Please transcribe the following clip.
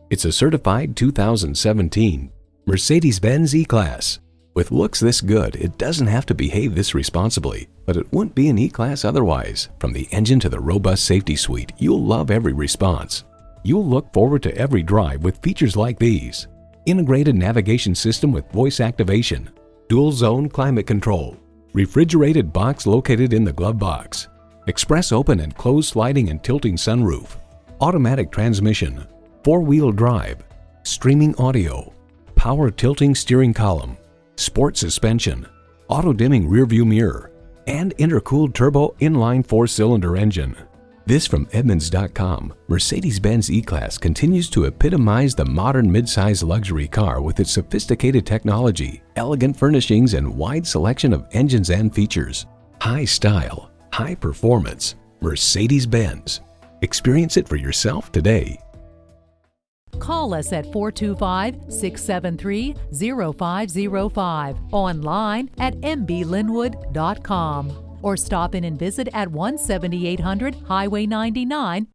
It's a certified 2017 Mercedes-Benz E-Class. With looks this good, it doesn't have to behave this responsibly, but it wouldn't be an E-Class otherwise. From the engine to the robust safety suite, you'll love every response. You'll look forward to every drive with features like these: integrated navigation system with voice activation, dual zone climate control, refrigerated box located in the glove box, express open and closed sliding and tilting sunroof, automatic transmission, four-wheel drive, streaming audio, power tilting steering column, sport suspension, auto-dimming rearview mirror, and intercooled turbo inline four-cylinder engine. This from Edmunds.com. Mercedes-Benz E-Class continues to epitomize the modern midsize luxury car with its sophisticated technology, elegant furnishings, and wide selection of engines and features. High style, high performance. Mercedes-Benz. Experience it for yourself today. Call us at 425-673-0505, online at mblynnwood.com, or stop in and visit at 17800 Highway 99,